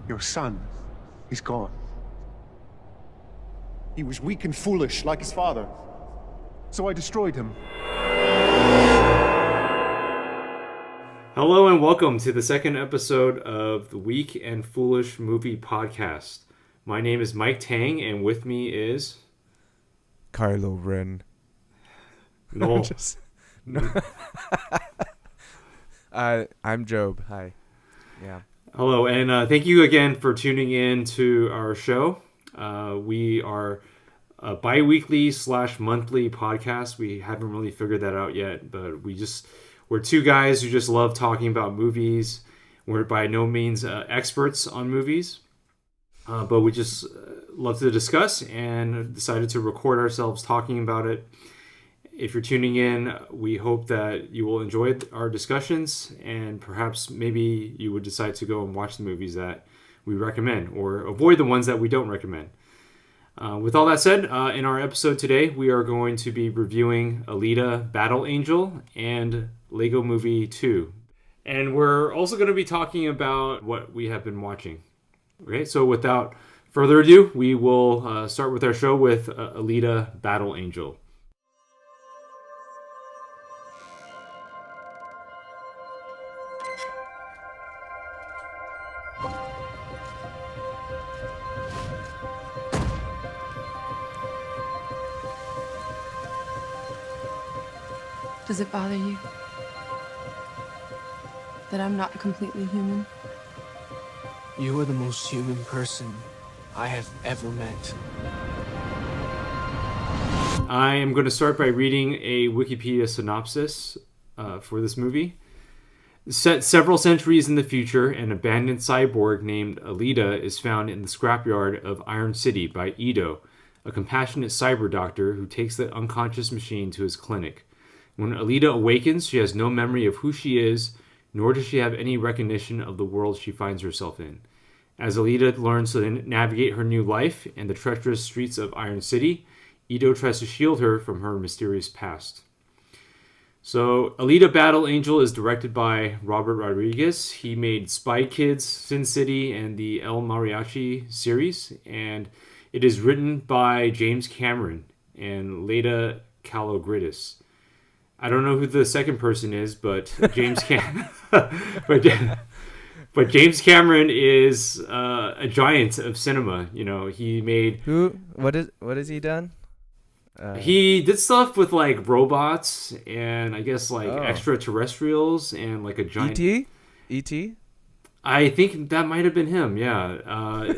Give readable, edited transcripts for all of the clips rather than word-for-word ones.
Your son is gone. He was weak and foolish, like his father. So I destroyed him. Hello and welcome to the second episode of the Weak and Foolish Movie Podcast. My name is Mike Tang, and with me is Kylo Ren. Noel. No. I'm Job. Hi. Yeah. Hello, and thank you again for tuning in to our show. We are a bi-weekly / monthly podcast. We haven't really figured that out yet, but we're two guys who just love talking about movies. We're by no means experts on movies, but we just love to discuss and decided to record ourselves talking about it. If you're tuning in, we hope that you will enjoy our discussions, and perhaps maybe you would decide to go and watch the movies that we recommend or avoid the ones that we don't recommend. With all that said, in our episode today, we are going to be reviewing Alita Battle Angel and Lego Movie 2. And we're also going to be talking about what we have been watching. Okay, so without further ado, we will start with our show with Alita Battle Angel. Does it bother you that I'm not completely human? You are the most human person I have ever met. I am going to start by reading a Wikipedia synopsis for this movie. Set several centuries in the future, an abandoned cyborg named Alita is found in the scrapyard of Iron City by Ito, a compassionate cyber doctor who takes the unconscious machine to his clinic. When Alita awakens, she has no memory of who she is, nor does she have any recognition of the world she finds herself in. As Alita learns to navigate her new life and the treacherous streets of Iron City, Ito tries to shield her from her mysterious past. So, Alita Battle Angel is directed by Robert Rodriguez. He made Spy Kids, Sin City, and the El Mariachi series, and it is written by James Cameron and Leda Kalogridis. I don't know who the second person is, but James but James Cameron is a giant of cinema. You know, he made What has he done? He did stuff with like robots and I guess like extraterrestrials and like a giant E.T. E.T. I think that might have been him. Yeah.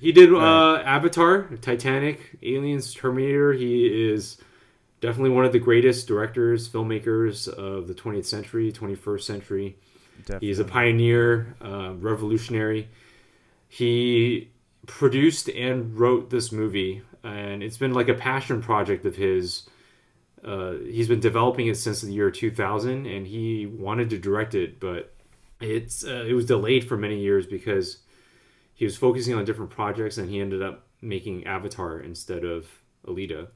He did Avatar, Titanic, Aliens, Terminator. He is definitely one of the greatest directors, filmmakers of the 20th century, 21st century. Definitely. He's a pioneer, revolutionary. He produced and wrote this movie, and it's been like a passion project of his. He's been developing it since the year 2000, and he wanted to direct it, but it was delayed for many years because he was focusing on different projects, and he ended up making Avatar instead of Alita.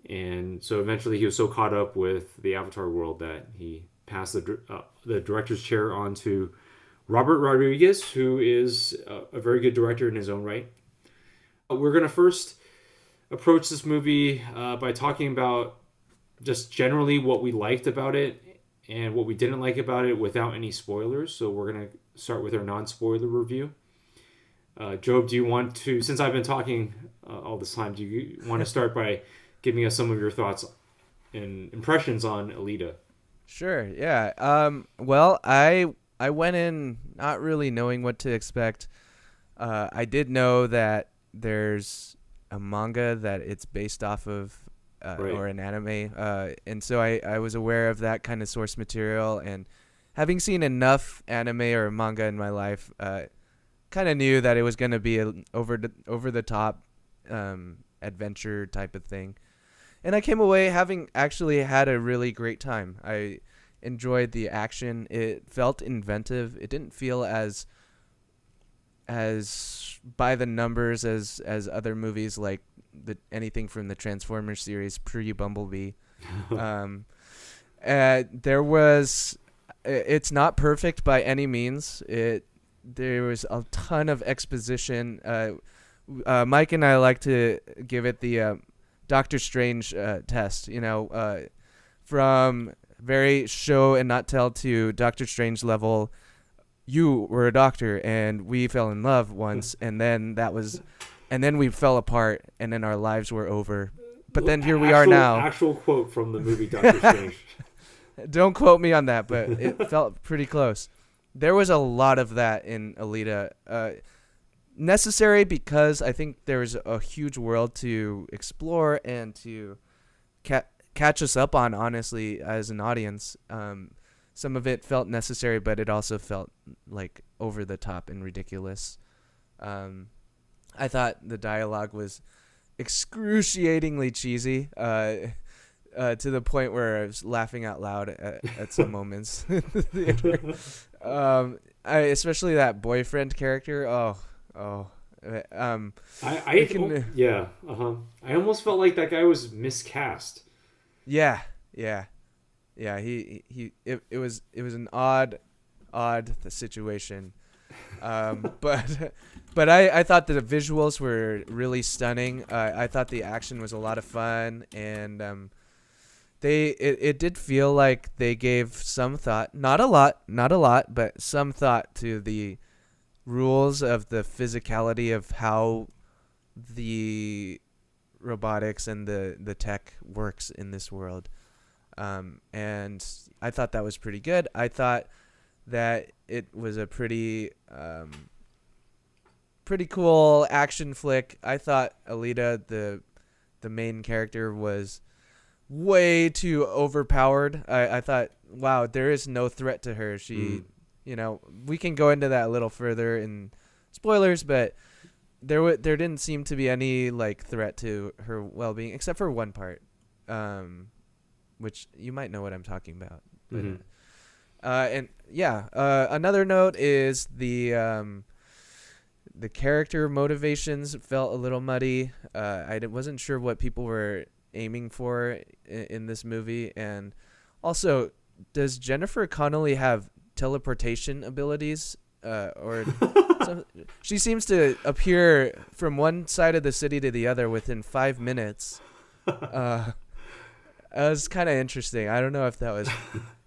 And so eventually he was so caught up with the Avatar world that he passed the director's chair on to Robert Rodriguez, who is a very good director in his own right. We're going to first approach this movie by talking about just generally what we liked about it and what we didn't like about it without any spoilers. So we're going to start with our non-spoiler review. Job, do you want to, since I've been talking all this time, do you want to start by giving us some of your thoughts and impressions on Alita? Sure, yeah. Well, I went in not really knowing what to expect. I did know that there's a manga that it's based off of, right, or an anime, and so I was aware of that kind of source material, and having seen enough anime or manga in my life, kind of knew that it was going to be an over the top adventure type of thing. And I came away having actually had a really great time. I enjoyed the action. It felt inventive. It didn't feel as by the numbers as other movies like anything from the Transformers series pre Bumblebee. There was it's not perfect by any means. There was a ton of exposition. Mike and I like to give it the Doctor Strange test. From very show and not tell to Doctor Strange level. You were a doctor, and we fell in love once, and then we fell apart, and then our lives were over. But then here we are now. Actual quote from the movie Doctor Strange. Don't quote me on that, but it felt pretty close. There was a lot of that in Alita. Necessary because I think there's a huge world to explore and to catch us up on, honestly, as an audience. Some of it felt necessary, but it also felt like over the top and ridiculous. I thought the dialogue was excruciatingly cheesy, to the point where I was laughing out loud at some moments in the theater. Especially that boyfriend character. I almost felt like that guy was miscast. Yeah. It was an odd situation. But I thought the visuals were really stunning. I thought the action was a lot of fun, and it did feel like they gave some thought, not a lot, but some thought to the rules of the physicality of how the robotics and the tech works in this world. And I thought that was pretty good. I thought that it was a pretty cool action flick. I thought Alita, the main character, was way too overpowered. I thought, wow, there is no threat to her. She, we can go into that a little further in spoilers, but there didn't seem to be any like threat to her well-being except for one part, which you might know what I'm talking about. But, another note is the character motivations felt a little muddy. I wasn't sure what people were aiming for in this movie, and also, does Jennifer Connelly have teleportation abilities? Or she seems to appear from one side of the city to the other within 5 minutes. It was kind of interesting. I don't know if that was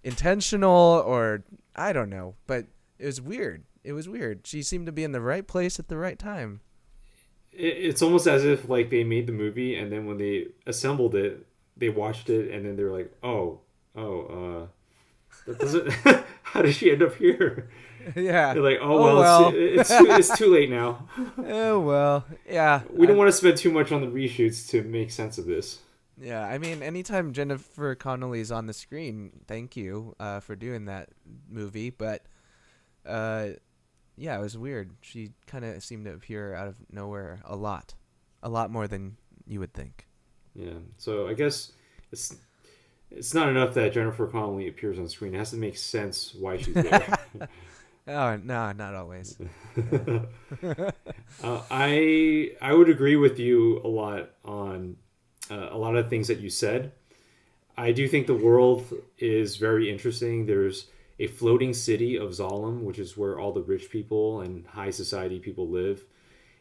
intentional or I don't know, but it was weird. She seemed to be in the right place at the right time. It's almost as if like they made the movie and then when they assembled it, they watched it and then they were like, that doesn't. How did she end up here? Yeah. They're like, well. It's too late now. Oh well, yeah. We don't want to spend too much on the reshoots to make sense of this. Yeah, I mean, anytime Jennifer Connelly's on the screen, thank you for doing that movie. But yeah, it was weird. She kind of seemed to appear out of nowhere a lot more than you would think. Yeah, so I guess it's not enough that Jennifer Connelly appears on screen. It has to make sense why she's there. Oh no, not always. I would agree with you a lot on a lot of things that you said. I do think the world is very interesting. There's a floating city of Zalem, which is where all the rich people and high society people live.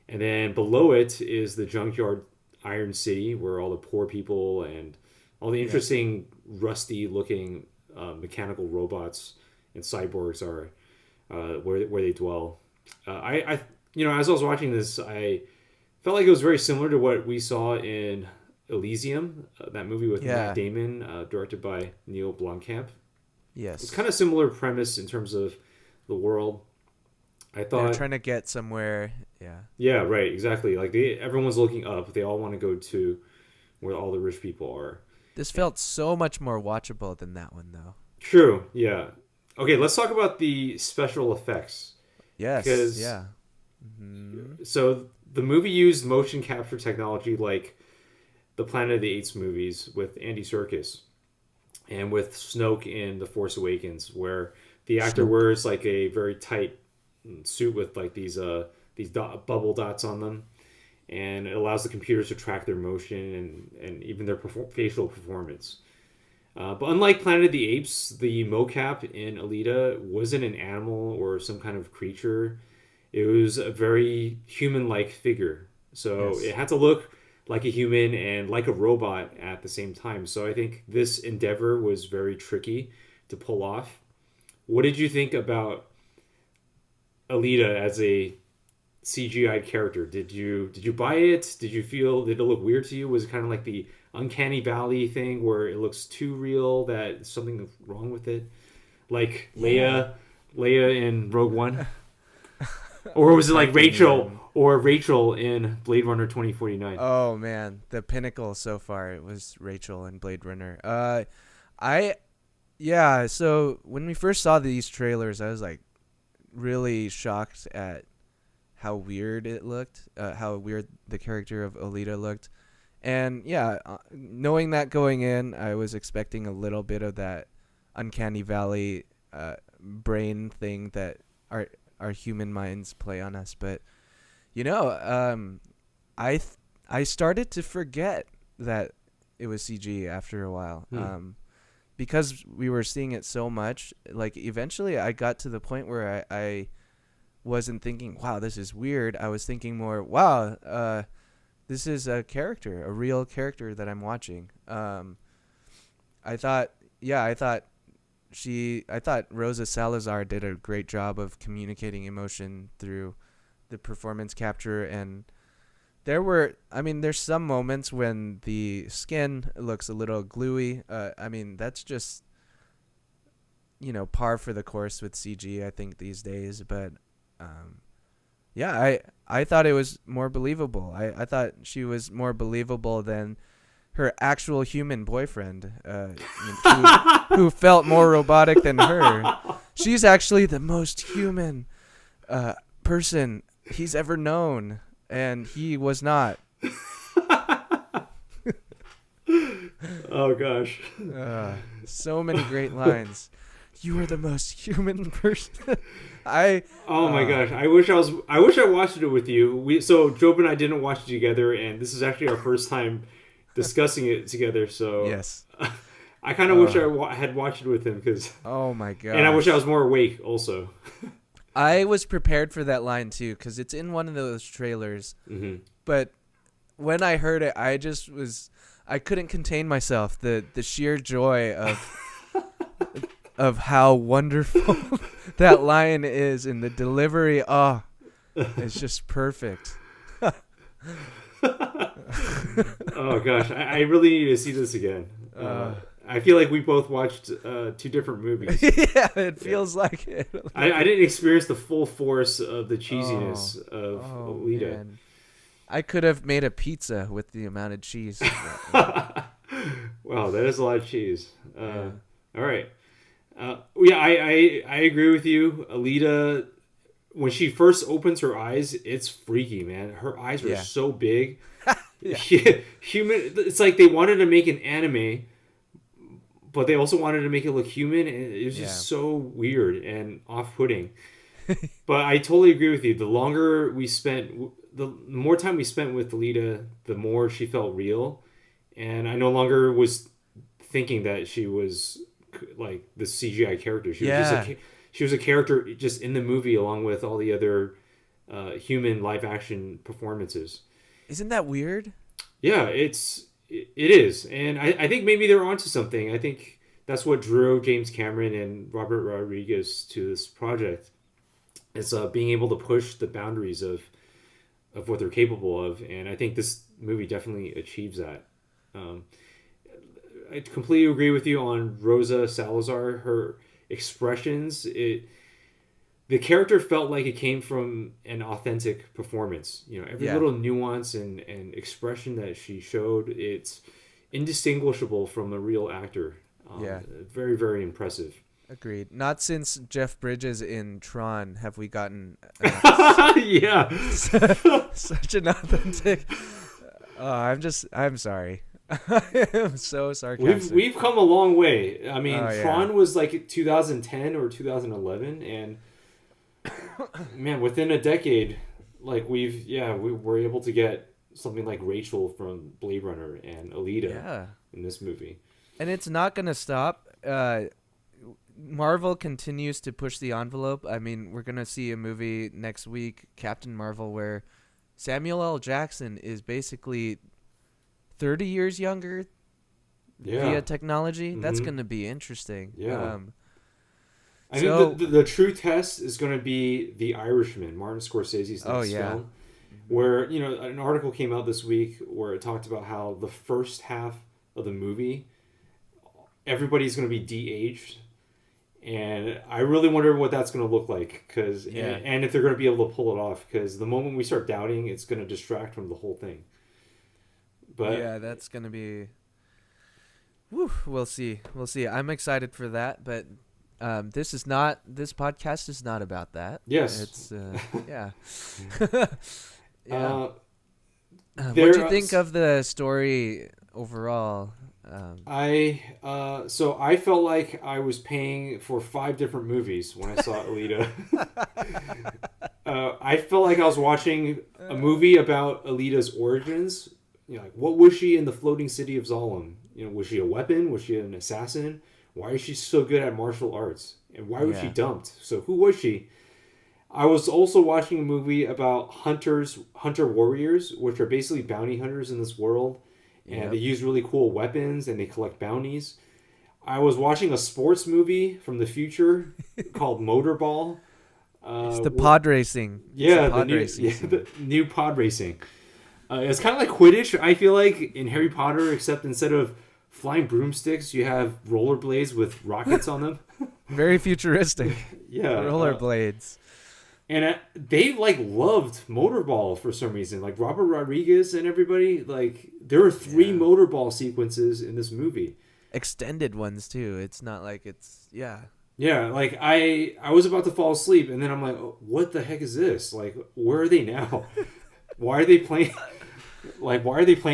And then below it is the junkyard Iron City, where all the poor people and all the interesting rusty looking mechanical robots and cyborgs are where they dwell. I as I was watching this, I felt like it was very similar to what we saw in Elysium, that movie with Matt Damon, directed by Neil Blomkamp. Yes. It's kind of similar premise in terms of the world. I thought they're trying to get somewhere. Yeah. Yeah, right, exactly. Like everyone's looking up. They all want to go to where all the rich people are. This felt so much more watchable than that one, though. True. Yeah. Okay, let's talk about the special effects. Yes. Because, yeah. So the movie used motion capture technology like the Planet of the Apes movies with Andy Serkis and with Snoke in The Force Awakens, where the actor wears like a very tight suit with like these bubble dots on them, and it allows the computers to track their motion and even their facial performance. But unlike Planet of the Apes, the mocap in Alita wasn't an animal or some kind of creature. It was a very human-like figure. So Yes. it had to look like a human and like a robot at the same time. So I think this endeavor was very tricky to pull off. What did you think about Alita as a CGI character? Did you buy it? Did it look weird to you? Was it kind of like the uncanny valley thing where it looks too real that something wrong with it? Like Leia in Rogue One? Or was it like Rachel in Blade Runner 2049? Oh man, the pinnacle so far it was Rachel and Blade Runner. So when we first saw these trailers, I was like really shocked at how weird it looked, how weird the character of Alita looked. And yeah, knowing that going in, I was expecting a little bit of that uncanny valley brain thing that our human minds play on us. But I started to forget that it was CG after a while. Because we were seeing it so much. Like eventually, I got to the point where I wasn't thinking, "Wow, this is weird." I was thinking more, "Wow, this is a character, a real character that I'm watching." I thought Rosa Salazar did a great job of communicating emotion through the performance capture, and there's some moments when the skin looks a little gluey. That's just par for the course with CG, I think, these days. But I thought it was more believable. I thought she was more believable than her actual human boyfriend, who felt more robotic than her. She's actually the most human person he's ever known, and he was not. Oh gosh. So many great lines. You are the most human person. Oh my gosh! I wish I watched it with you. So Job and I didn't watch it together, and this is actually our first time discussing it together. So yes, I kind of wish I had watched it with him because. Oh my god! And I wish I was more awake also. I was prepared for that line too because it's in one of those trailers. Mm-hmm. But when I heard it, I couldn't contain myself. The sheer joy of how wonderful that line is, and the delivery. Oh, it's just perfect. Oh gosh, I really need to see this again. I feel like we both watched two different movies. Yeah, it feels like it. I didn't experience the full force of the cheesiness of Alita. Man. I could have made a pizza with the amount of cheese. Wow, that is a lot of cheese. All right. I agree with you. Alita, when she first opens her eyes, it's freaky, man. Her eyes were so big. Human. It's like they wanted to make an anime, but they also wanted to make it look human, and it was just so weird and off-putting. But I totally agree with you. The more time we spent with Alita, the more she felt real, and I no longer was thinking that she was like the CGI character. She was a character just in the movie along with all the other human live action performances. Isn't that weird? Yeah, it is, and I think maybe they're onto something. I think that's what drew James Cameron and Robert Rodriguez to this project. It's being able to push the boundaries of what they're capable of, and I think this movie definitely achieves that. I completely agree with you on Rosa Salazar. Her expressions, the character felt like it came from an authentic performance. Every little nuance and expression that she showed, it's indistinguishable from a real actor. Very, very impressive. Agreed. Not since Jeff Bridges in Tron have we gotten such an authentic. I'm sorry. I'm so sarcastic. We've come a long way. I mean, Tron was like 2010 or 2011, and man, within a decade, like we were able to get something like Rachel from Blade Runner and Alita in this movie. And it's not going to stop. Marvel continues to push the envelope. I mean, we're going to see a movie next week, Captain Marvel, where Samuel L. Jackson is basically 30 years younger via technology. That's going to be interesting. Yeah. I think the true test is going to be The Irishman, Martin Scorsese's next film, where, you know, an article came out this week where it talked about how the first half of the movie, everybody's going to be de-aged. And I really wonder what that's going to look like, and if they're going to be able to pull it off, because the moment we start doubting, it's going to distract from the whole thing. But yeah, that's going to be... Whew, we'll see. I'm excited for that, but this podcast is not about that. Yes. It's, yeah. Yeah. What do you think of the story overall? So I felt like I was paying for 5 different movies when I saw Alita. I felt like I was watching a movie about Alita's origins. You know, like, what was she in the floating city of Zalem? You know, was she a weapon? Was she an assassin? Why is she so good at martial arts? And why was she dumped? So who was she? I was also watching a movie about hunter warriors, which are basically bounty hunters in this world. And they use really cool weapons and they collect bounties. I was watching a sports movie from the future called Motorball. It's the pod racing. Yeah, the new pod racing. It's kind of like Quidditch, I feel like, in Harry Potter, except instead of flying broomsticks, you have rollerblades with rockets on them. Very futuristic. Yeah. Rollerblades. And they loved Motorball for some reason. Like Robert Rodriguez and everybody, there are 3 Motorball sequences in this movie. Extended ones too. It's not like it's Yeah, like I was about to fall asleep and then I'm like, oh, what the heck is this? Like, where are they now? Why are they playing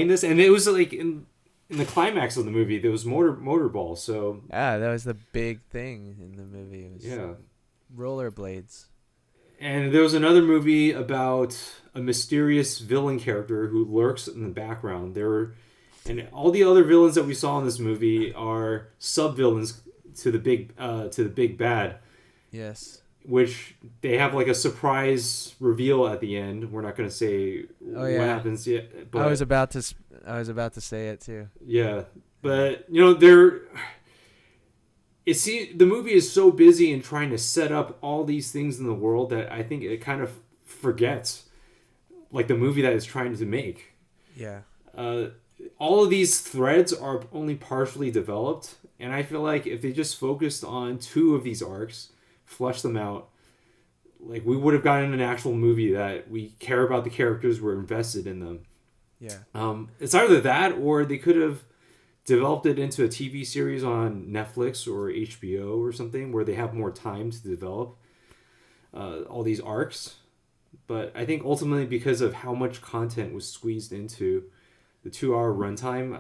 this? And it was like in the climax of the movie there was Motorball. So that was the big thing in the movie. It was rollerblades. And there was another movie about a mysterious villain character who lurks in the background. And all the other villains that we saw in this movie are sub-villains to the big bad. Yes. Which they have like a surprise reveal at the end. We're not going to say what happens yet. But I was about to say it too. Yeah, but you know the movie is so busy in trying to set up all these things in the world that I think it kind of forgets, like, the movie that it's trying to make. Yeah. All of these threads are only partially developed, and I feel like if they just focused on 2 of these arcs, flesh them out, like, we would have gotten an actual movie that we care about the characters, we're invested in them. Yeah. It's either that or they could have developed it into a TV series on Netflix or HBO or something where they have more time to develop all these arcs. But I think ultimately, because of how much content was squeezed into the 2-hour runtime,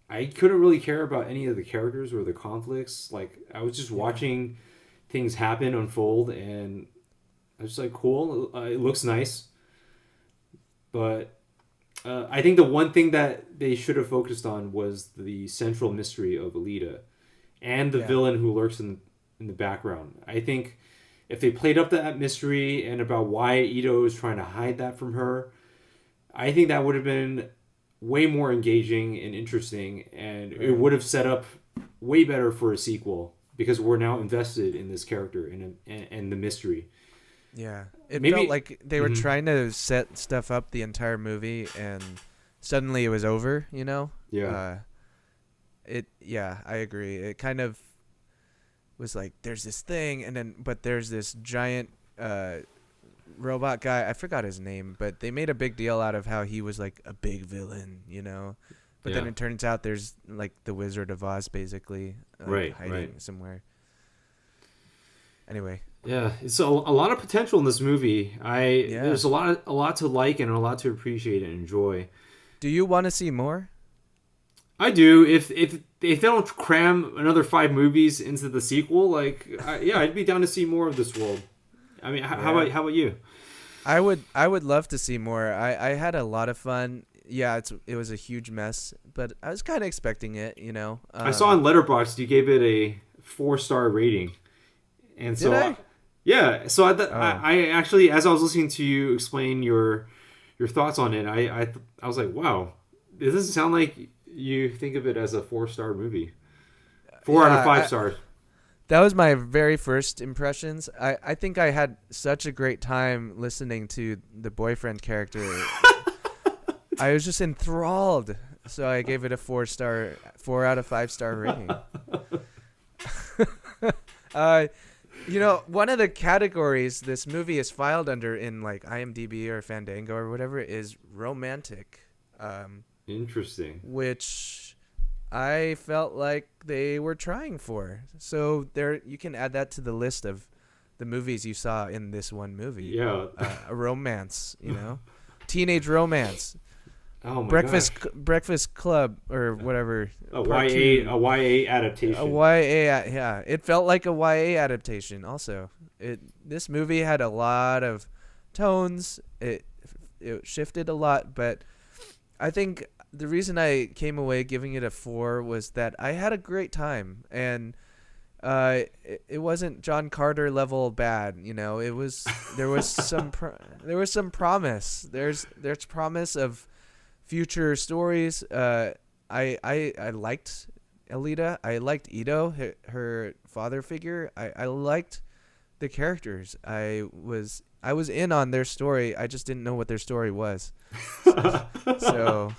I couldn't really care about any of the characters or the conflicts. Like, I was just watching things happen, unfold, and I was just like, cool, it looks nice. But I think the one thing that they should have focused on was the central mystery of Alita and the villain who lurks in the background. I think if they played up that mystery and about why Ito is trying to hide that from her, I think that would have been way more engaging and interesting, and it would have set up way better for a sequel because we're now invested in this character and the mystery. Yeah, it felt like they were trying to set stuff up the entire movie, and suddenly it was over. You know? Yeah. I agree. It kind of was like, there's this thing, but there's this giant robot guy. I forgot his name, but they made a big deal out of how he was like a big villain. You know? But then it turns out there's like the Wizard of Oz, basically, hiding somewhere. Anyway. Yeah, so a lot of potential in this movie. There's a lot to like and a lot to appreciate and enjoy. Do you want to see more? I do. If they don't cram another 5 movies into the sequel, I'd be down to see more of this world. I mean, how about you? I would love to see more. I had a lot of fun yeah, it was a huge mess, but I was kind of expecting it, you know. I saw on Letterboxd you gave it a 4-star rating, and so Did I? yeah. So Oh. I actually, as I was listening to you explain your thoughts on it, I was like, wow, it doesn't sound like you think of it as a 4-star movie. 4 out of 5 stars. That was my very first impressions. I think I had such a great time listening to the boyfriend character. I was just enthralled. So I gave it a 4 out of 5 star rating. You know, one of the categories this movie is filed under in like IMDb or Fandango or whatever is romantic. Interesting. Which I felt like they were trying for. So there, you can add that to the list of the movies you saw in this one movie. Yeah. A romance, you know, teenage romance. Oh my Breakfast Club or whatever. A YA adaptation. Yeah. It felt like a YA adaptation. Also, this movie had a lot of tones. It shifted a lot, but I think the reason I came away giving it a 4 was that I had a great time, and it wasn't John Carter level bad. You know, there was some promise. There's promise of future stories. I liked Alita. I liked Ito, her father figure. I liked the characters. I was in on their story. I just didn't know what their story was. So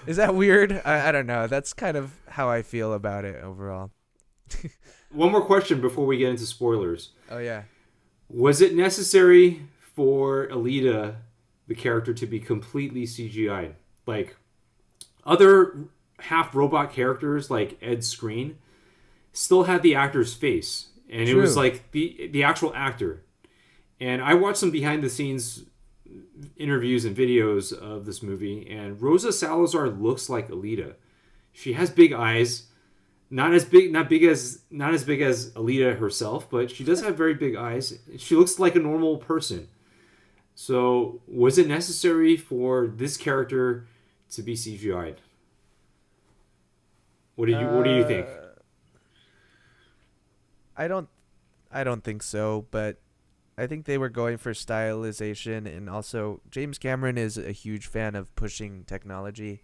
is that weird? I don't know. That's kind of how I feel about it overall. One more question before we get into spoilers. Oh yeah. Was it necessary for Alita, the character, to be completely CGI'd? Like other half robot characters like Ed Skrein still had the actor's face, and True. It was like the actual actor. And I watched some behind the scenes interviews and videos of this movie, and Rosa Salazar looks like Alita. She has big eyes, not as big as Alita herself, but she does have very big eyes. She looks like a normal person. So, was it necessary for this character to be CGI'd? What do you think? I don't think so, but I think they were going for stylization, and also James Cameron is a huge fan of pushing technology.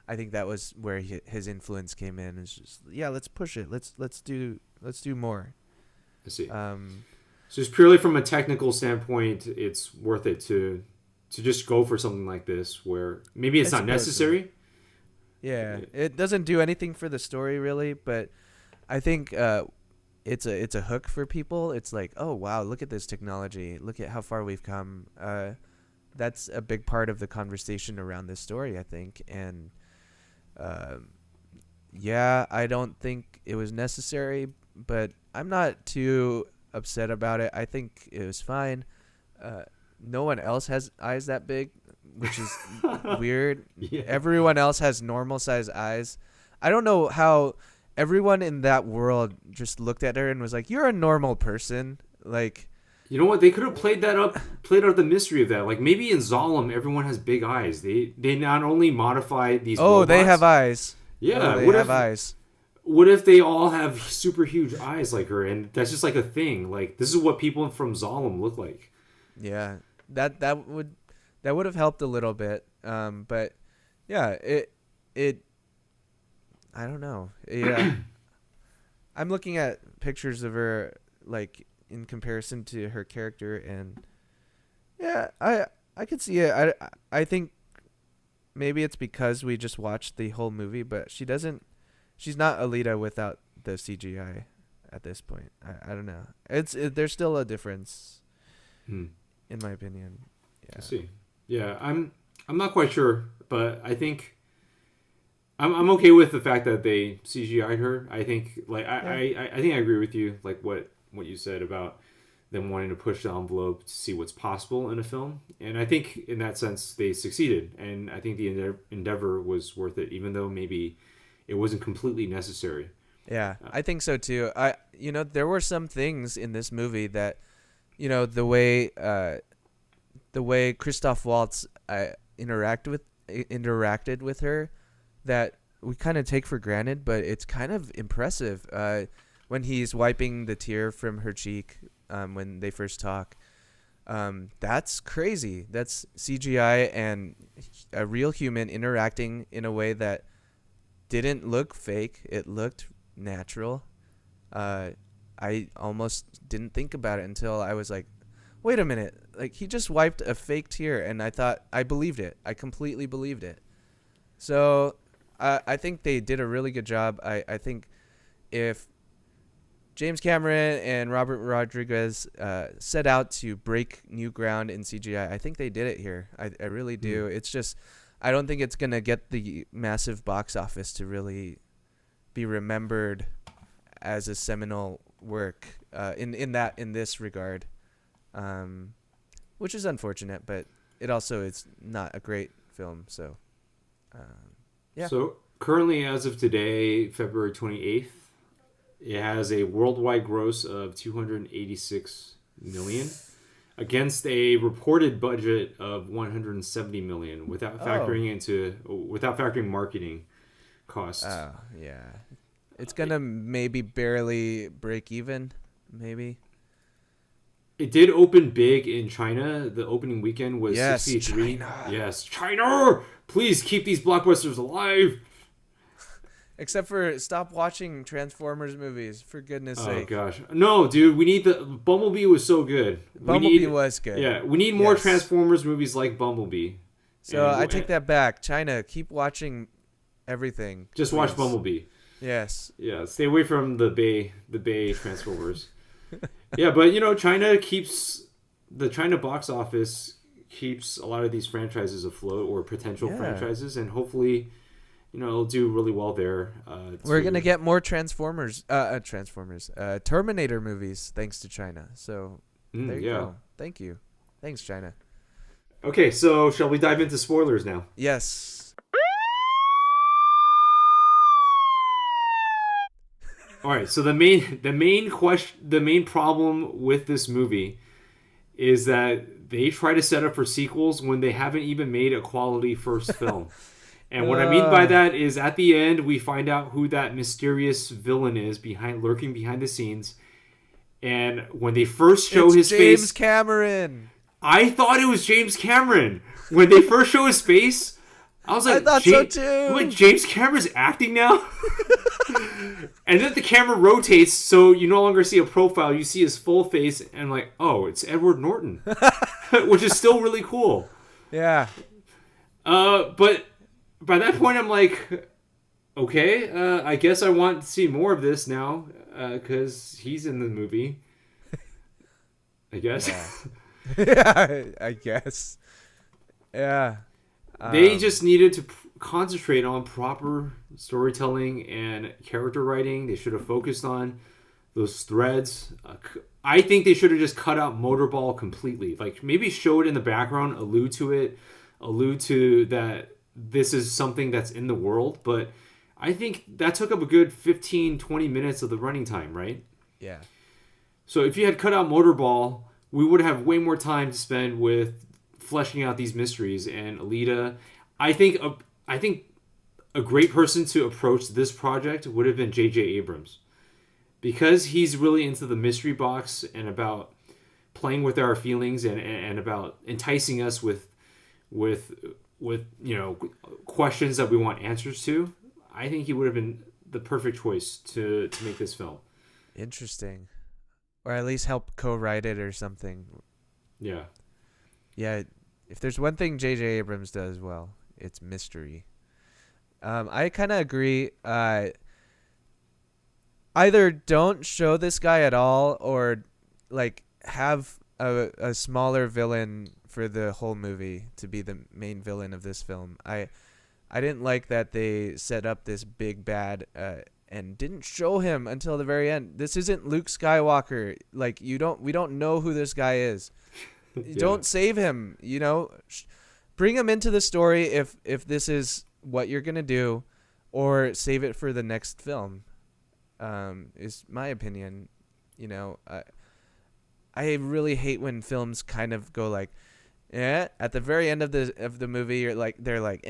I think that was where his influence came in. It's just, yeah, let's push it. Let's do more. I see. So just purely from a technical standpoint, it's worth it to just go for something like this, where maybe it's not necessary. Yeah, it doesn't do anything for the story really, but I think it's a hook for people. It's like, oh wow, look at this technology. Look at how far we've come. That's a big part of the conversation around this story, I think. And yeah, I don't think it was necessary, but I'm not too upset about it. I think it was fine. No one else has eyes that big, which is weird. Yeah. Everyone else has normal size eyes. I don't know how everyone in that world just looked at her and was like, "You're a normal person." Like, you know what? They could have played out the mystery of that. Like maybe in Zalem, everyone has big eyes. They not only modify these. Oh, robots, they have eyes. Yeah, they have eyes. What if they all have super huge eyes like her, and that's just like a thing? Like this is what people from Zalem look like. Yeah, that would have helped a little bit. But yeah, it. I don't know. Yeah, I'm looking at pictures of her like in comparison to her character, and yeah, I could see it. I think maybe it's because we just watched the whole movie, but she's not Alita without the CGI at this point. I don't know. There's still a difference, in my opinion. Yeah. I see. Yeah, I'm not quite sure, but I think I'm okay with the fact that they CGI'd her. I think I think I agree with you, like what you said about them wanting to push the envelope to see what's possible in a film. And I think in that sense they succeeded, and I think the endeavor was worth it, even though maybe it wasn't completely necessary. Yeah, I think so too. There were some things in this movie that, the way Christoph Waltz interact with interacted with her that we kind of take for granted, but it's kind of impressive. When he's wiping the tear from her cheek when they first talk. That's crazy. That's CGI and a real human interacting in a way that didn't look fake. It looked natural. I almost didn't think about it until I was like, wait a minute. Like, he just wiped a fake tear, and I believed it. I completely believed it. So I think they did a really good job. I think if James Cameron and Robert Rodriguez set out to break new ground in CGI, I think they did it here. I really do. It's just, I don't think it's going to get the massive box office to really be remembered as a seminal work in this regard, which is unfortunate, but it also is not a great film. So, yeah. So currently, as of today, February 28th, it has a worldwide gross of $286 million against a reported budget of $170 million without factoring marketing costs. Oh, yeah. It's going to maybe barely break even, maybe. It did open big in China. The opening weekend was 63. China. Yes, China! Please keep these blockbusters alive. Except for stop watching Transformers movies, for goodness sake. Oh, gosh. No, dude, we need Bumblebee was so good. Bumblebee was good. Yeah, we need more Transformers movies like Bumblebee. So I take that back. China, keep watching everything. Just watch Bumblebee. Yes. Yeah, stay away from the Bay Transformers. Yeah, but the China box office keeps a lot of these franchises afloat, or potential franchises, and hopefully, it'll do really well there. We're gonna get more Terminator movies thanks to China. So there you go. Thank you. Thanks, China. Okay, so shall we dive into spoilers now? Yes. All right, so the main problem with this movie is that they try to set up for sequels when they haven't even made a quality first film. And what I mean by that is, at the end, we find out who that mysterious villain is lurking behind the scenes. And when they first show his face, James Cameron. I thought it was James Cameron. When they first show his face, I was like, I thought so too. Wait, James Cameron's acting now? And then the camera rotates, so you no longer see a profile. You see his full face, and I'm like, oh, it's Edward Norton. Which is still really cool. Yeah. But by that point, I'm like, okay, I guess I want to see more of this now, because he's in the movie. I guess. Yeah, I guess. Yeah. They just needed to concentrate on proper storytelling and character writing. They should have focused on those threads. I think they should have just cut out Motorball completely. Like, maybe show it in the background, allude to that this is something that's in the world. But I think that took up a good 15, 20 minutes of the running time, right? Yeah. So if you had cut out Motorball, we would have way more time to spend with fleshing out these mysteries. And Alita, I think a great person to approach this project would have been J.J. Abrams, because he's really into the mystery box and about playing with our feelings and about enticing us with questions that we want answers to. I think he would have been the perfect choice to make this film. Interesting. Or at least help co-write it or something. Yeah. Yeah, if there's one thing J.J. Abrams does well, it's mystery. I kind of agree. Either don't show this guy at all, or like have a smaller villain for the whole movie to be the main villain of this film. I didn't like that they set up this big bad and didn't show him until the very end. This isn't Luke Skywalker. Like, we don't know who this guy is. Yeah. Don't save him, bring him into the story if this is what you're going to do, or save it for the next film. Is my opinion. I really hate when films kind of go like, At the very end of the movie, they're like,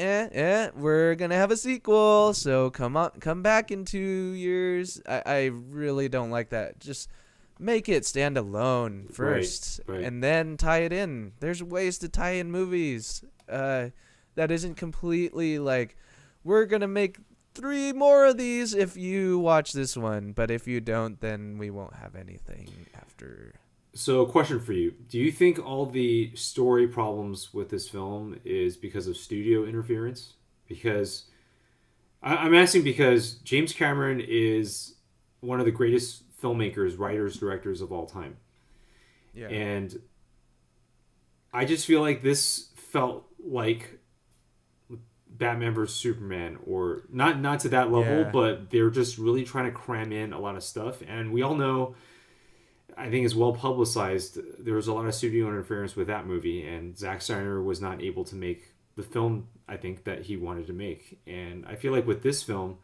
we're gonna have a sequel, so come back in 2 years. I really don't like that. Just make it stand alone first, Right. and then tie it in. There's ways to tie in movies. That isn't completely like, we're gonna make 3 more of these if you watch this one, but if you don't, then we won't have anything after. So, question for you. Do you think all the story problems with this film is because of studio interference? Because I'm asking because James Cameron is one of the greatest filmmakers, writers, directors of all time. Yeah. And I just feel like this felt like Batman vs Superman, or not to that level, Yeah. but they're just really trying to cram in a lot of stuff. And we all know, I think it's well publicized, there was a lot of studio interference with that movie, and Zack Snyder was not able to make the film, I think, that he wanted to make. And I feel like with this film,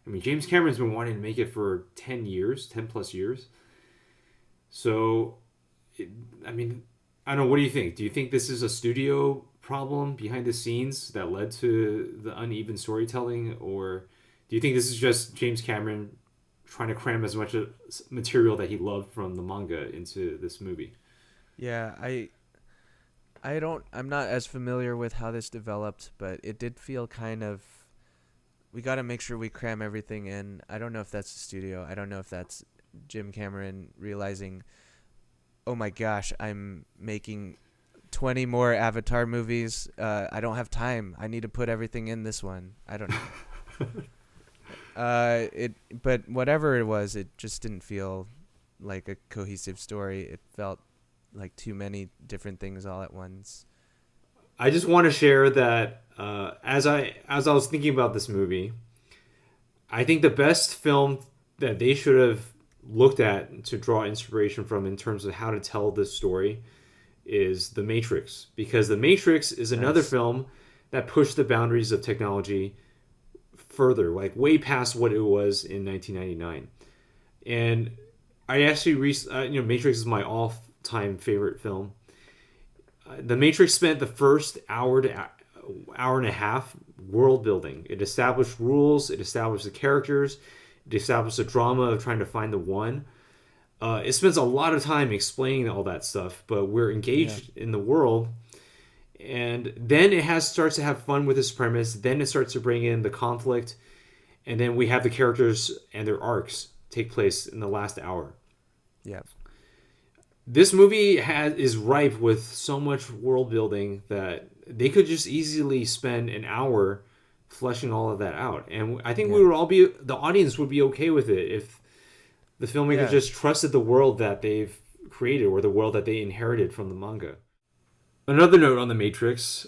I mean, James Cameron's been wanting to make it for 10 plus years. So, I mean, I don't know, what do you think? Do you think this is a studio problem behind the scenes that led to the uneven storytelling? Or do you think this is just James Cameron trying to cram as much material that he loved from the manga into this movie? Yeah, I'm not as familiar with how this developed, but it did feel kind of, we got to make sure we cram everything in. I don't know if that's the studio. I don't know if that's Jim Cameron realizing, oh my gosh, I'm making 20 more Avatar movies. I don't have time. I need to put everything in this one. I don't know. But whatever it was, it just didn't feel like a cohesive story. It felt like too many different things all at once. I just want to share that as I was thinking about this movie, I think the best film that they should have looked at to draw inspiration from in terms of how to tell this story is The Matrix, because The Matrix is another film that pushed the boundaries of technology further, like way past what it was in 1999. And I actually, Matrix is my all-time favorite film. The Matrix spent the first hour and a half world building. It established rules, it established the characters, it established the drama of trying to find the one. It spends a lot of time explaining all that stuff, but we're engaged in the world. And then it starts to have fun with its premise. Then it starts to bring in the conflict. And then we have the characters and their arcs take place in the last hour. Yeah. This movie is ripe with so much world building that they could just easily spend an hour fleshing all of that out. And I think the audience would be okay with it if the filmmaker just trusted the world that they've created, or the world that they inherited from the manga. Another note on The Matrix,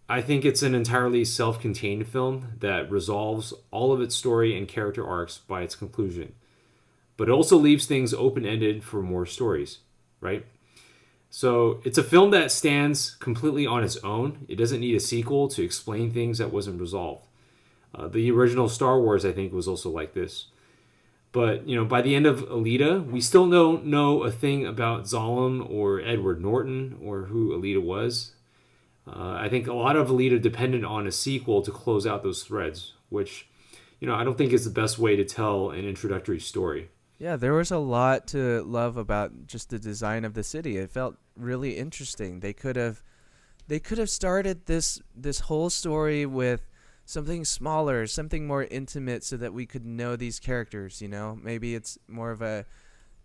I think it's an entirely self-contained film that resolves all of its story and character arcs by its conclusion. But it also leaves things open-ended for more stories, right? So it's a film that stands completely on its own. It doesn't need a sequel to explain things that wasn't resolved. The original Star Wars, I think, was also like this. But, by the end of Alita, we still don't know a thing about Zalem or Edward Norton or who Alita was. I think a lot of Alita depended on a sequel to close out those threads, which, I don't think is the best way to tell an introductory story. Yeah, there was a lot to love about just the design of the city. It felt really interesting. They could have started this whole story with something smaller, something more intimate, so that we could know these characters. Maybe it's more of a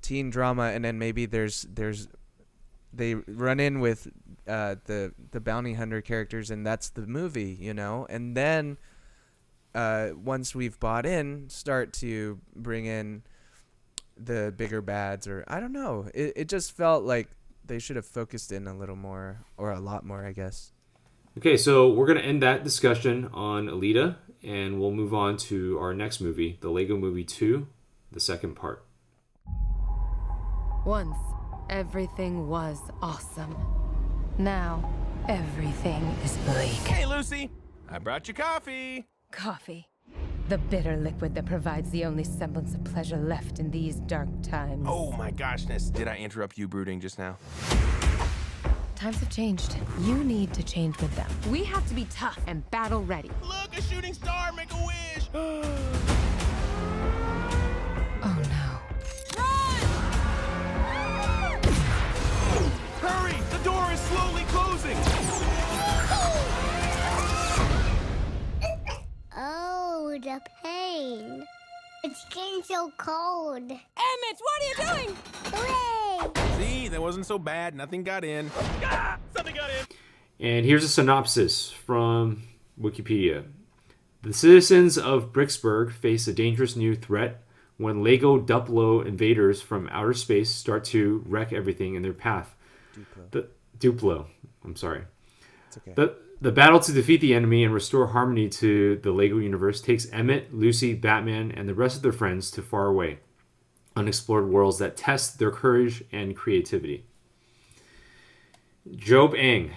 teen drama, and then maybe they run in with the bounty hunter characters, and that's the movie. And then once we've bought in, start to bring in the bigger bads, or I don't know. It just felt like they should have focused in a little more, or a lot more, I guess. Okay, so we're going to end that discussion on Alita, and we'll move on to our next movie, the Lego Movie 2, the second part. Once, everything was awesome. Now, everything is bleak. Hey, Lucy! I brought you coffee! Coffee. The bitter liquid that provides the only semblance of pleasure left in these dark times. Oh my goshness, did I interrupt you brooding just now? Times have changed. You need to change with them. We have to be tough and battle ready. Look, a shooting star, make a wish. Oh no. Hurry, the door is slowly closing. Oh, the pain. It's getting so cold. Emmett, what are you doing? Hooray! See, that wasn't so bad. Nothing got in. Ah, something got in. And here's a synopsis from Wikipedia. The citizens of Bricksburg face a dangerous new threat when Lego Duplo invaders from outer space start to wreck everything in their path. Duplo. I'm sorry. It's okay. The battle to defeat the enemy and restore harmony to the Lego universe takes Emmett, Lucy, Batman, and the rest of their friends to faraway, unexplored worlds that test their courage and creativity. Job Ang,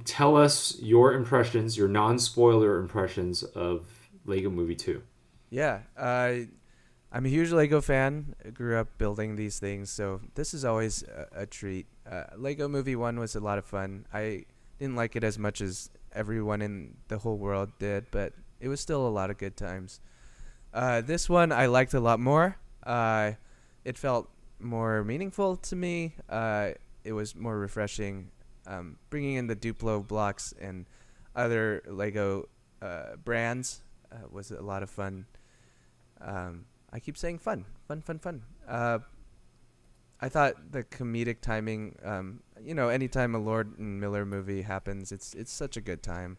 tell us your impressions, your non-spoiler impressions of Lego Movie 2. Yeah, I'm a huge Lego fan. I grew up building these things, so this is always a treat. Lego Movie 1 was a lot of fun. I didn't like it as much as everyone in the whole world did, but it was still a lot of good times. This one I liked a lot more. It felt more meaningful to me. It was more refreshing. Bringing in the Duplo blocks and other Lego brands was a lot of fun. I keep saying fun. I thought the comedic timing, anytime a Lord and Miller movie happens, it's such a good time.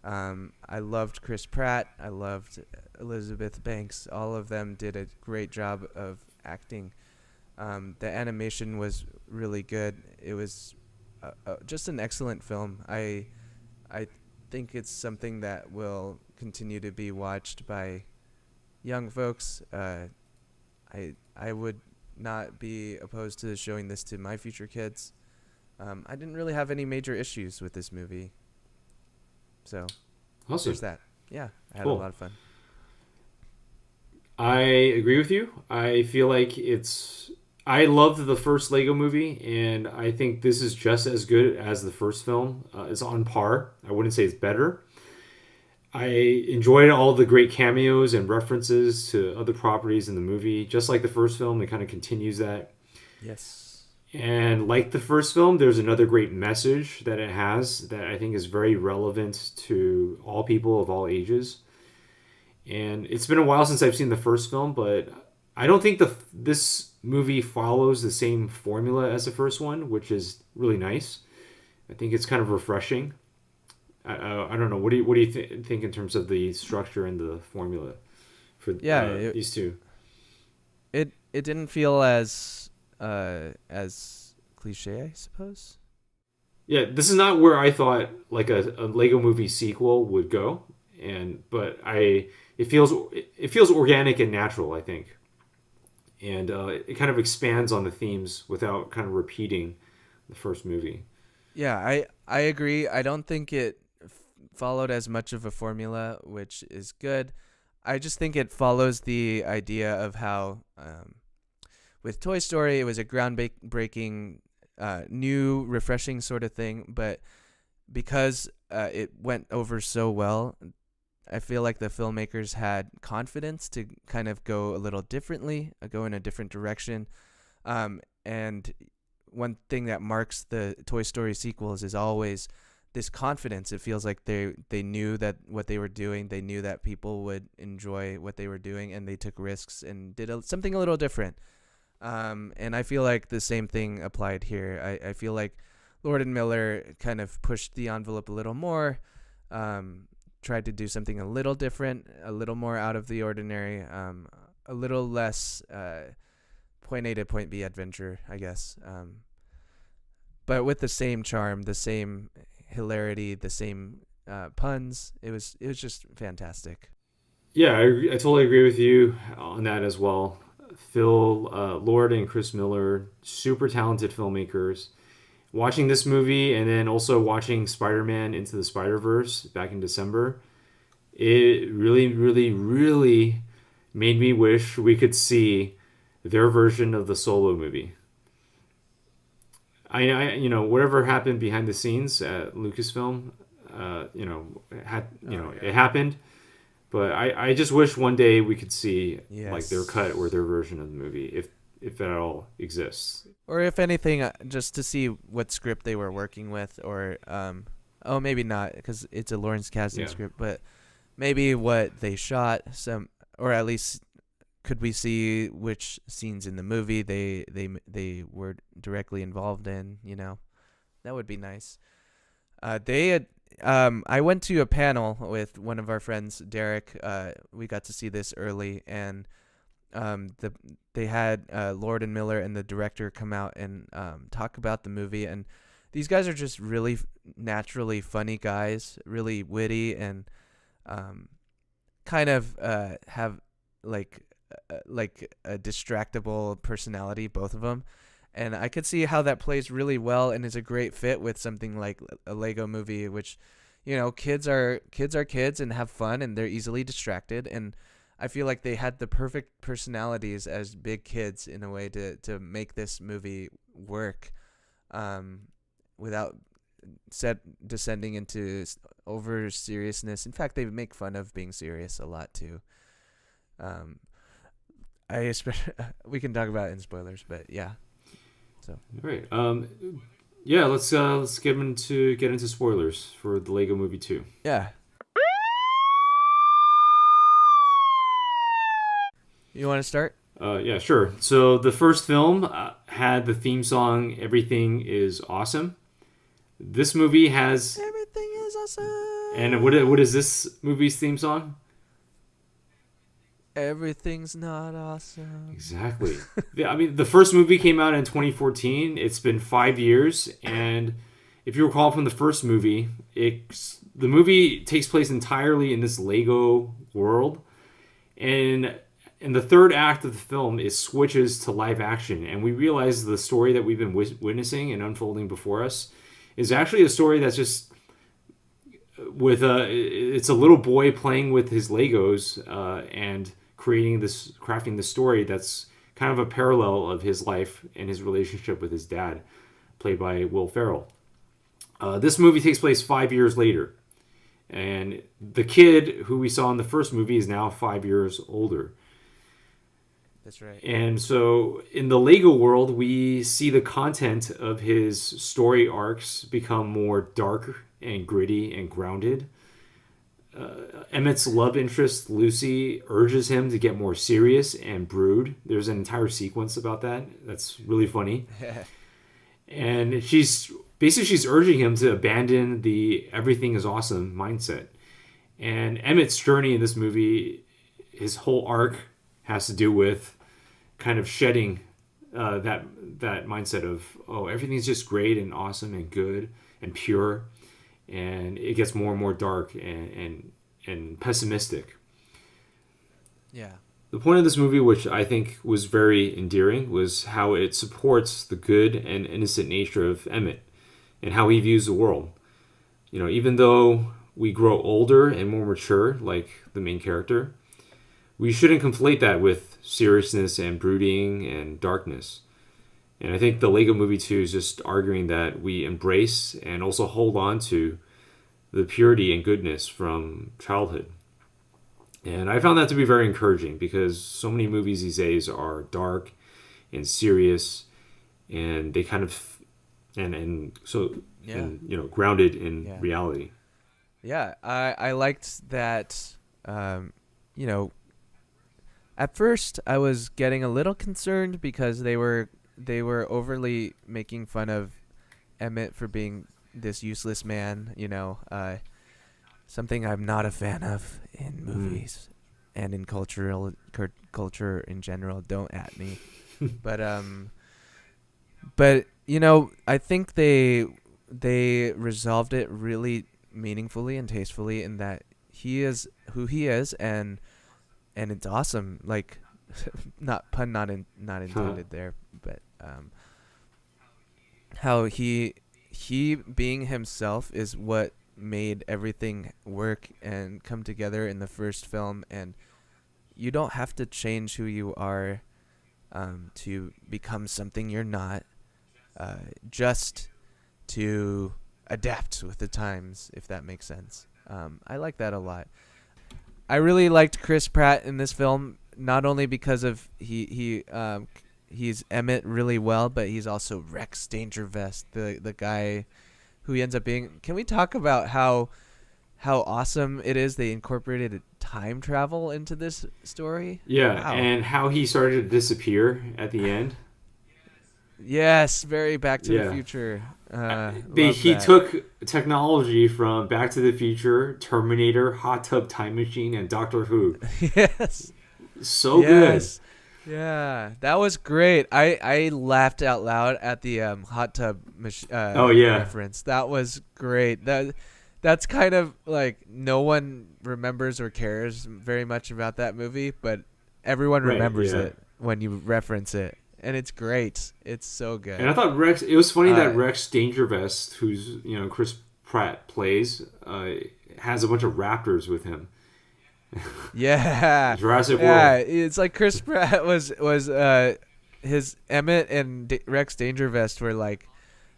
I loved Chris Pratt. I loved Elizabeth Banks. All of them did a great job of acting. The animation was really good. It was just an excellent film. I think it's something that will continue to be watched by young folks. I would not be opposed to showing this to my future kids. I didn't really have any major issues with this movie. So, Awesome. there's that. Yeah, I had Cool. a lot of fun. I agree with you. I feel like I loved the first Lego movie, and I think this is just as good as the first film. It's on par. I wouldn't say it's better. I enjoyed all the great cameos and references to other properties in the movie. Just like the first film, it kind of continues that. Yes. And like the first film, there's another great message that it has that I think is very relevant to all people of all ages. And it's been a while since I've seen the first film, but I don't think this movie follows the same formula as the first one, which is really nice. I think it's kind of refreshing. I don't know. What do you think in terms of the structure and the formula for these two? It didn't feel as cliche, I suppose. Yeah, this is not where I thought like a Lego Movie sequel would go, but it feels organic and natural, I think, and it kind of expands on the themes without kind of repeating the first movie. Yeah, I agree. I don't think it followed as much of a formula, which is good. I just think it follows the idea of how with Toy Story, it was a groundbreaking, new, refreshing sort of thing, but because it went over so well, I feel like the filmmakers had confidence to kind of go a little differently, go in a different direction. And one thing that marks the Toy Story sequels is always this confidence. It feels like they knew that what they were doing, they knew that people would enjoy what they were doing, and they took risks and did something a little different. And I feel like the same thing applied here. I feel like Lord and Miller kind of pushed the envelope a little more, tried to do something a little different, a little more out of the ordinary, a little less point A to point B adventure, I guess. But with the same charm, the same hilarity, the same puns. It was just fantastic. Yeah, I totally agree with you on that as well. Phil Lord and Chris Miller, super talented filmmakers. Watching this movie and then also watching Spider-Man Into the Spider-Verse back in December, it really, really, really made me wish we could see their version of the Solo movie. whatever happened behind the scenes at Lucasfilm, it happened. But I just wish one day we could see like their cut or their version of the movie, if that at all exists. Or if anything, just to see what script they were working with, or maybe not, because it's a Lawrence Kasdan script, but maybe what they shot, or at least could we see which scenes in the movie they were directly involved in? That would be nice. I went to a panel with one of our friends, Derek. We got to see this early, and they had Lord and Miller and the director come out and talk about the movie. And these guys are just really naturally funny guys, really witty, and kind of have like a distractible personality, both of them. And I could see how that plays really well and is a great fit with something like a Lego movie, which, kids are kids and have fun, and they're easily distracted. And I feel like they had the perfect personalities as big kids in a way to make this movie work without descending into over seriousness. In fact, they make fun of being serious a lot too. We can talk about it in spoilers, but yeah. So. All right. Let's get into spoilers for the Lego Movie 2. Yeah. You want to start? Yeah, sure. So the first film had the theme song "Everything Is Awesome." This movie has "Everything Is Awesome." And what is this movie's theme song? Everything's not awesome. Exactly. Yeah, I mean, the first movie came out in 2014. It's been 5 years, and if you recall from the first movie, the movie takes place entirely in this Lego world, and in the third act of the film, it switches to live action, and we realize the story that we've been witnessing and unfolding before us is actually a story that's just it's a little boy playing with his Legos and crafting this story that's kind of a parallel of his life and his relationship with his dad, played by Will Ferrell. This movie takes place 5 years later, and the kid who we saw in the first movie is now 5 years older. That's right. And so in the Lego world, we see the content of his story arcs become more dark and gritty and grounded. Emmett's love interest, Lucy, urges him to get more serious and brood. There's an entire sequence about that. That's really funny. And she's urging him to abandon the everything is awesome mindset. And Emmett's journey in this movie, his whole arc has to do with kind of shedding that mindset of, everything's just great and awesome and good and pure. And it gets more and more dark and pessimistic. Yeah. The point of this movie, which I think was very endearing, was how it supports the good and innocent nature of Emmett and how he views the world. Even though we grow older and more mature, like the main character, we shouldn't conflate that with seriousness and brooding and darkness. And I think the Lego Movie 2 is just arguing that we embrace and also hold on to the purity and goodness from childhood. And I found that to be very encouraging because so many movies these days are dark and serious, and they kind of grounded in reality. Yeah, I liked that. At first I was getting a little concerned because they were overly making fun of Emmett for being this useless man, something I'm not a fan of in movies and in culture in general. Don't at me. but I think they resolved it really meaningfully and tastefully in that he is who he is, and it's awesome. Like, not intended there, but how he being himself is what made everything work and come together in the first film. And you don't have to change who you are to become something you're not. just to adapt with the times, if that makes sense. I like that a lot. I really liked Chris Pratt in this film, not only because of he's Emmett really well, but he's also Rex Dangervest, the guy who he ends up being. Can we talk about how awesome it is they incorporated time travel into this story? Yeah, Wow. and how he started to disappear at the end. Yes, very Back to the Yeah. Future. He took technology from Back to the Future, Terminator, Hot Tub Time Machine, and Doctor Who. Yes. So Yes. Yeah, that was great. I laughed out loud at the hot tub reference. That was great. That's kind of like no one remembers or cares very much about that movie, but everyone remembers it when you reference it. And it's great. It's so good. And I thought it was funny that Rex Dangervest, who's, Chris Pratt plays, has a bunch of raptors with him. Yeah. Jurassic Yeah, World. it's like Chris Pratt was his Emmett and Rex Dangervest were like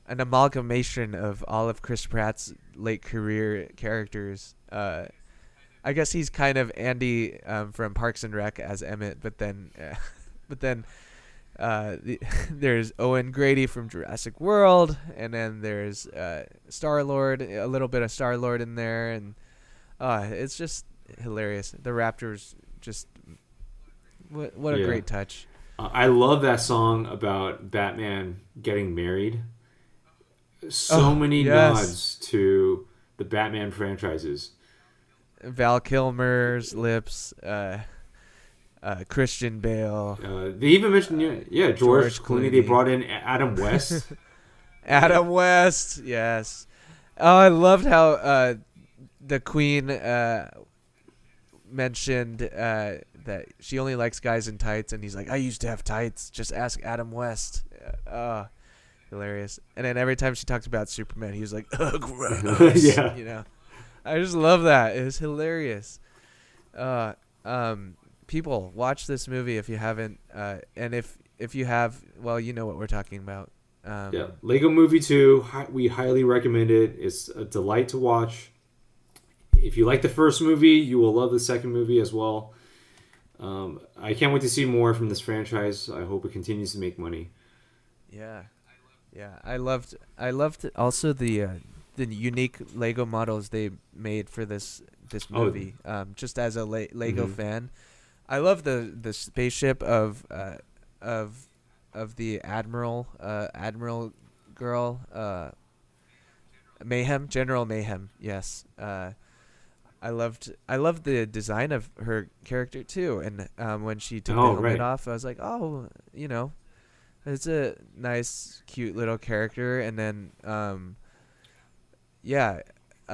an amalgamation of all of Chris Pratt's late career characters. I guess he's kind of Andy from Parks and Rec as Emmett, but then there's Owen Grady from Jurassic World, and then there's Star-Lord, a little bit of Star-Lord in there, and it's just hilarious. The Raptors, just what a great touch. I love that song about Batman getting married. So many nods to the Batman franchises. Val Kilmer's lips, Christian Bale. They even mentioned, George Clooney. They brought in Adam West. Adam West, yes. Oh, I loved how the Queen mentioned that she only likes guys in tights, and he's like, I used to have tights. Just ask Adam West. Hilarious. And then every time she talks about Superman, he was like, gross. Yeah. I just love that. It was hilarious. People, watch this movie if you haven't, and if you have, well, you know what we're talking about. Lego Movie 2, we highly recommend it. It's a delight to watch. If you like the first movie, you will love the second movie as well. I can't wait to see more from this franchise. I hope it continues to make money. Yeah. I loved also the unique Lego models they made for this movie. Just as a Lego fan, I love the spaceship of the Admiral girl, Mayhem, General Mayhem. Yes. I loved the design of her character too, and when she took the helmet off, I was like, it's a nice, cute little character. And then, I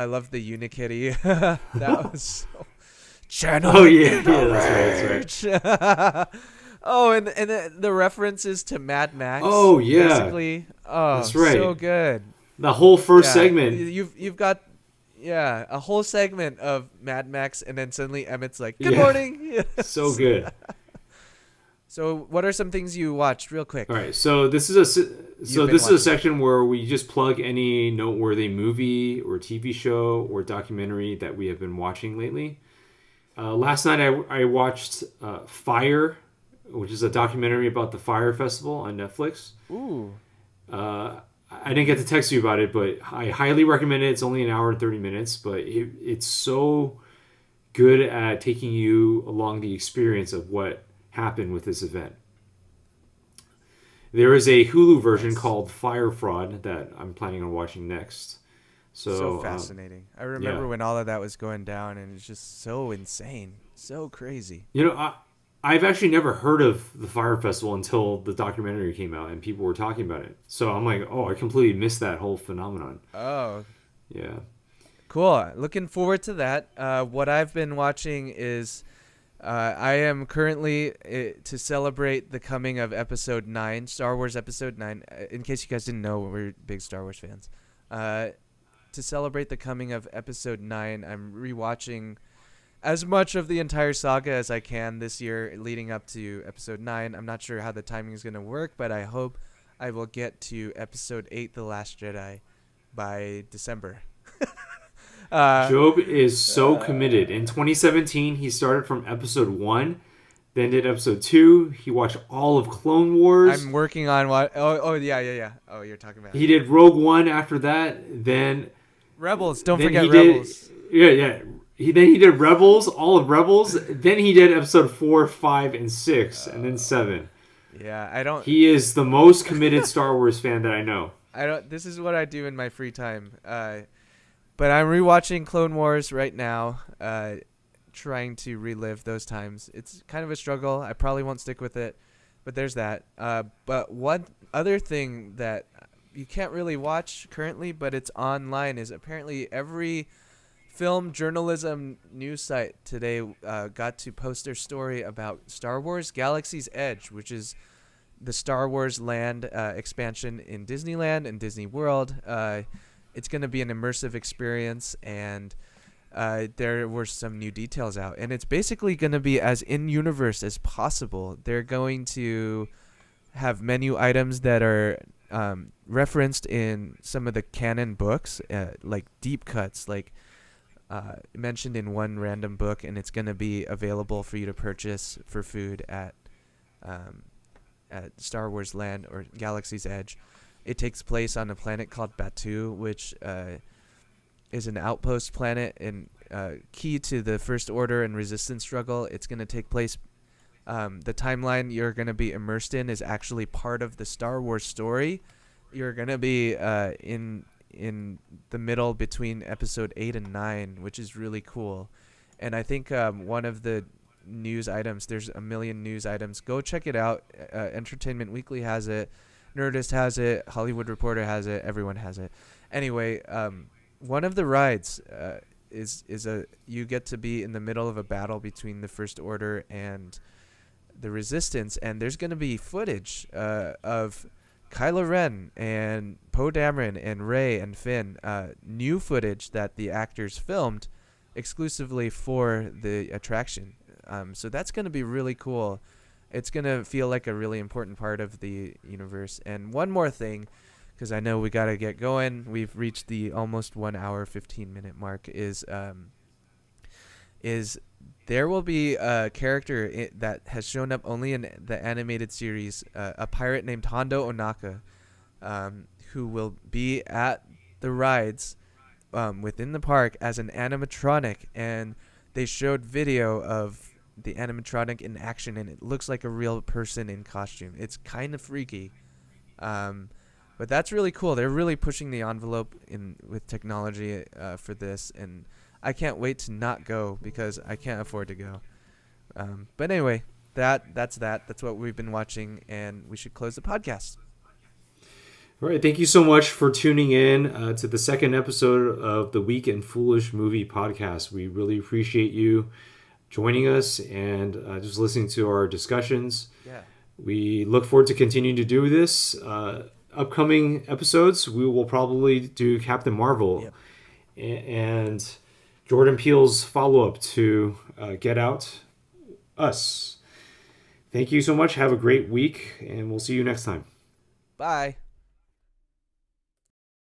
love the Unikitty. That was so. Channel. Oh yeah, that's right. Oh, and the references to Mad Max. Oh yeah, basically. Oh, that's right. So good. The whole first segment. You've got. Yeah, a whole segment of Mad Max, and then suddenly Emmett's like, "Good morning." Yes. So good. So, what are some things you watched, real quick? All right, so this is a section where we just plug any noteworthy movie or TV show or documentary that we have been watching lately. Last night I watched Fire, which is a documentary about the Fire Festival on Netflix. Ooh. I didn't get to text you about it, but I highly recommend it. It's only an hour and 30 minutes, but it's so good at taking you along the experience of what happened with this event. There is a Hulu version called Fire Fraud that I'm planning on watching next. So fascinating. I remember when all of that was going down, and it's just so insane, so crazy. I've actually never heard of the Fire Festival until the documentary came out and people were talking about it. So I'm like, I completely missed that whole phenomenon. Oh. Yeah. Cool. Looking forward to that. What I've been watching is I am currently, to celebrate the coming of Episode 9, Star Wars Episode 9. In case you guys didn't know, we're big Star Wars fans. To celebrate the coming of Episode 9, I'm rewatching as much of the entire saga as I can this year leading up to Episode 9. I'm not sure how the timing is going to work, but I hope I will get to episode 8, The Last Jedi, by December. Job is so committed. In 2017, he started from episode 1, then did episode 2. He watched all of Clone Wars. I'm working on what? Oh, yeah. Oh, you're talking about. He did Rogue One after that. Then Rebels. Don't then forget he Rebels. Yeah. Then he did Rebels, all of Rebels. Then he did episode 4, 5, and 6, and then 7. Yeah, I don't. He is the most committed Star Wars fan that I know. This is what I do in my free time. But I'm rewatching Clone Wars right now, trying to relive those times. It's kind of a struggle. I probably won't stick with it, but there's that. But one other thing that you can't really watch currently, but it's online, is apparently every film journalism news site today got to post their story about Star Wars Galaxy's Edge, which is the Star Wars land expansion in Disneyland and Disney World. It's going to be an immersive experience, and there were some new details out. And it's basically going to be as in-universe as possible. They're going to have menu items that are referenced in some of the canon books, like deep cuts, like mentioned in one random book, and it's going to be available for you to purchase for food at Star Wars Land or Galaxy's Edge. It takes place on a planet called Batu, which is an outpost planet and key to the First Order and Resistance struggle. It's going to take place. The timeline you're going to be immersed in is actually part of the Star Wars story. You're going to be in the middle between episode 8 and 9, which is really cool. And I think one of the news items, there's a million news items. Go check it out. Entertainment Weekly has it. Nerdist has it. Hollywood Reporter has it. Everyone has it. Anyway, one of the rides is you get to be in the middle of a battle between the First Order and the Resistance, and there's going to be footage of Kylo Ren and Poe Dameron and Rey and Finn, new footage that the actors filmed exclusively for the attraction. So that's going to be really cool. It's going to feel like a really important part of the universe. And one more thing, because I know we got to get going. We've reached the almost 1 hour, 15-minute mark, is there will be a character that has shown up only in the animated series, a pirate named Hondo Onaka, who will be at the rides within the park as an animatronic. And they showed video of the animatronic in action, and it looks like a real person in costume. It's kind of freaky, but that's really cool. They're really pushing the envelope with technology for this, and I can't wait to not go because I can't afford to go. But anyway, that's what we've been watching, and we should close the podcast. All right, thank you so much for tuning in to the second episode of the Week in Foolish Movie Podcast. We really appreciate you joining us and just listening to our discussions. Yeah. We look forward to continuing to do this. Upcoming episodes, we will probably do Captain Marvel and Jordan Peele's follow-up to Get Out, Us. Thank you so much. Have a great week, and we'll see you next time. Bye.